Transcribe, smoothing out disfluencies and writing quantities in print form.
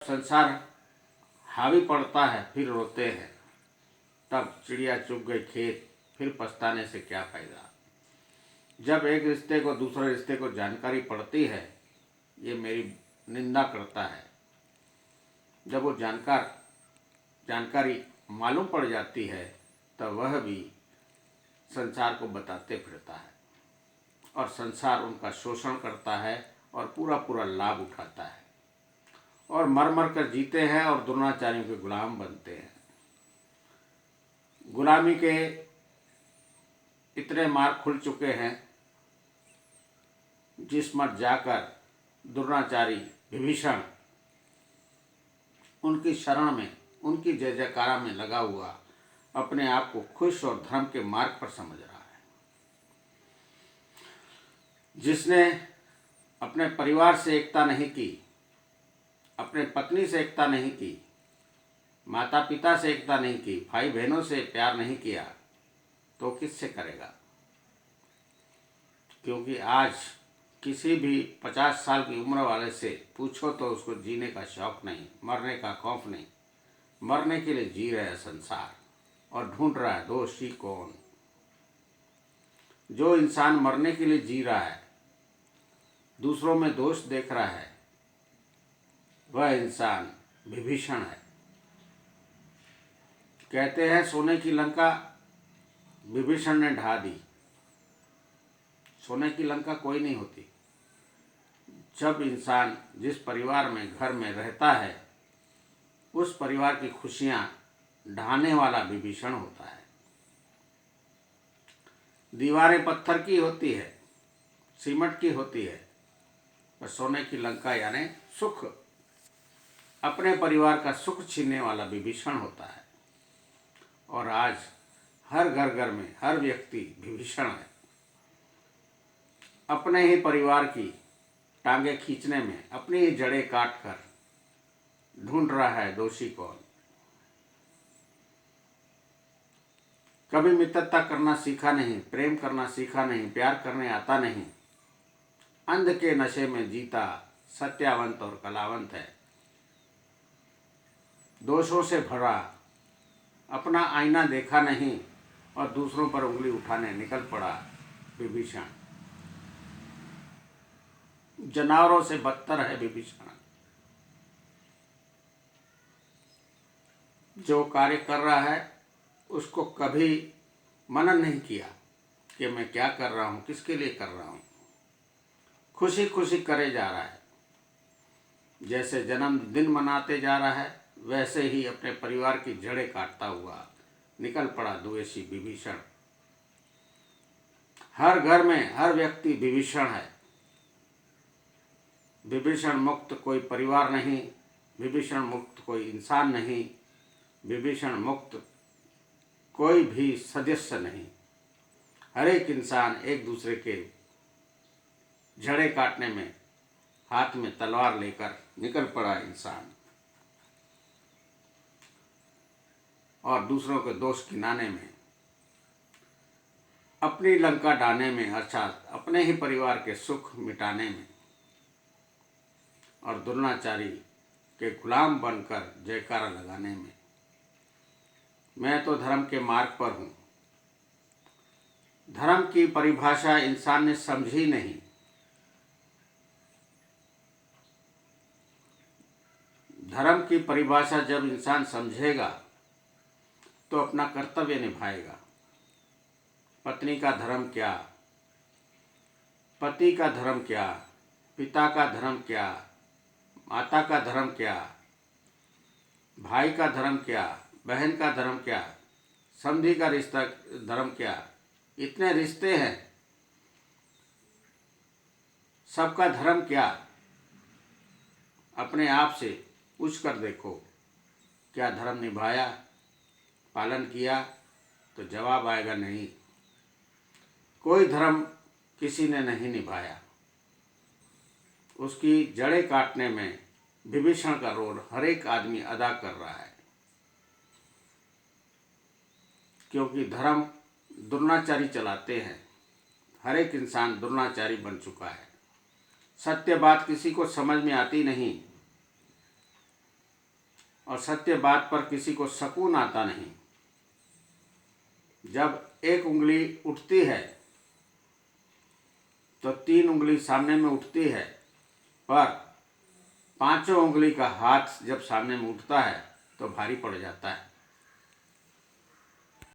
संसार हावी पड़ता है फिर रोते हैं, तब चिड़िया चुग गई खेत, फिर पछताने से क्या फायदा। जब एक रिश्ते को दूसरे रिश्ते को जानकारी पड़ती है, ये मेरी निंदा करता है। जब वो जानकारी मालूम पड़ जाती है, तब वह भी संसार को बताते फिरता है और संसार उनका शोषण करता है और पूरा पूरा लाभ उठाता है और मर मर कर जीते हैं और द्रोणाचार्यों के गुलाम बनते हैं। गुलामी के इतने मार्ग खुल चुके हैं, जिस मत जाकर द्रोणाचार्य विभीषण उनकी शरण में, उनकी जय जयकारा में लगा हुआ अपने आप को खुश और धर्म के मार्ग पर समझ रहा है। जिसने अपने परिवार से एकता नहीं की, अपने पत्नी से एकता नहीं की, माता पिता से एकता नहीं की, भाई बहनों से प्यार नहीं किया, तो किससे करेगा। क्योंकि आज किसी भी 50 साल की उम्र वाले से पूछो तो उसको जीने का शौक नहीं, मरने का खौफ नहीं। मरने के लिए जी रहा है संसार और ढूंढ रहा है दोषी कौन। जो इंसान मरने के लिए जी रहा है, दूसरों में दोष देख रहा है, वह इंसान विभीषण है। कहते हैं सोने की लंका विभीषण ने ढा दी। सोने की लंका कोई नहीं होती। जब इंसान जिस परिवार में, घर में रहता है, उस परिवार की खुशियां ढाने वाला विभीषण होता है। दीवारें पत्थर की होती है, सीमेंट की होती है, पर सोने की लंका यानी सुख, अपने परिवार का सुख छीनने वाला विभीषण होता है। और आज हर घर घर में हर व्यक्ति विभीषण है। अपने ही परिवार की टांगे खींचने में अपनी ही जड़ें काट कर ढूंढ रहा है दोषी कौन। कभी मित्रता करना सीखा नहीं, प्रेम करना सीखा नहीं, प्यार करने आता नहीं। अंध के नशे में जीता सत्यावंत और कलावंत है। दोषों से भरा, अपना आईना देखा नहीं और दूसरों पर उंगली उठाने निकल पड़ा विभीषण। जानवरों से बदतर है विभीषण। जो कार्य कर रहा है उसको कभी मनन नहीं किया कि मैं क्या कर रहा हूँ, किसके लिए कर रहा हूँ। खुशी खुशी करे जा रहा है। जैसे जन्मदिन मनाते जा रहा है, वैसे ही अपने परिवार की जड़ें काटता हुआ निकल पड़ा द्वेषी विभीषण। हर घर में हर व्यक्ति विभीषण है। विभीषण मुक्त कोई परिवार नहीं, विभीषण मुक्त कोई इंसान नहीं, विभीषण मुक्त कोई भी सदस्य नहीं। हर एक इंसान एक दूसरे के जड़ें काटने में हाथ में तलवार लेकर निकल पड़ा इंसान और दूसरों के दोष गिनाने में, अपनी लंका ढाने में, अर्थात अपने ही परिवार के सुख मिटाने में और द्रोणाचार्य के गुलाम बनकर जयकारा लगाने में। मैं तो धर्म के मार्ग पर हूँ। धर्म की परिभाषा इंसान ने समझी नहीं। धर्म की परिभाषा जब इंसान समझेगा तो अपना कर्तव्य निभाएगा। पत्नी का धर्म क्या, पति का धर्म क्या, पिता का धर्म क्या, माता का धर्म क्या, भाई का धर्म क्या, बहन का धर्म क्या, समधी का रिश्ता धर्म क्या। इतने रिश्ते हैं, सबका धर्म क्या। अपने आप से पूछ कर देखो, क्या धर्म निभाया, पालन किया, तो जवाब आएगा नहीं। कोई धर्म किसी ने नहीं निभाया। उसकी जड़ें काटने में विभीषण का रोल हर एक आदमी अदा कर रहा है। क्योंकि धर्म द्रोणाचार्य चलाते हैं। हर एक इंसान द्रोणाचार्य बन चुका है। सत्य बात किसी को समझ में आती नहीं। और सत्य बात पर किसी को सकून आता नहीं। जब एक उंगली उठती है तो 3 उंगली सामने में उठती है, पर 5वीं उंगली का हाथ जब सामने में उठता है तो भारी पड़ जाता है।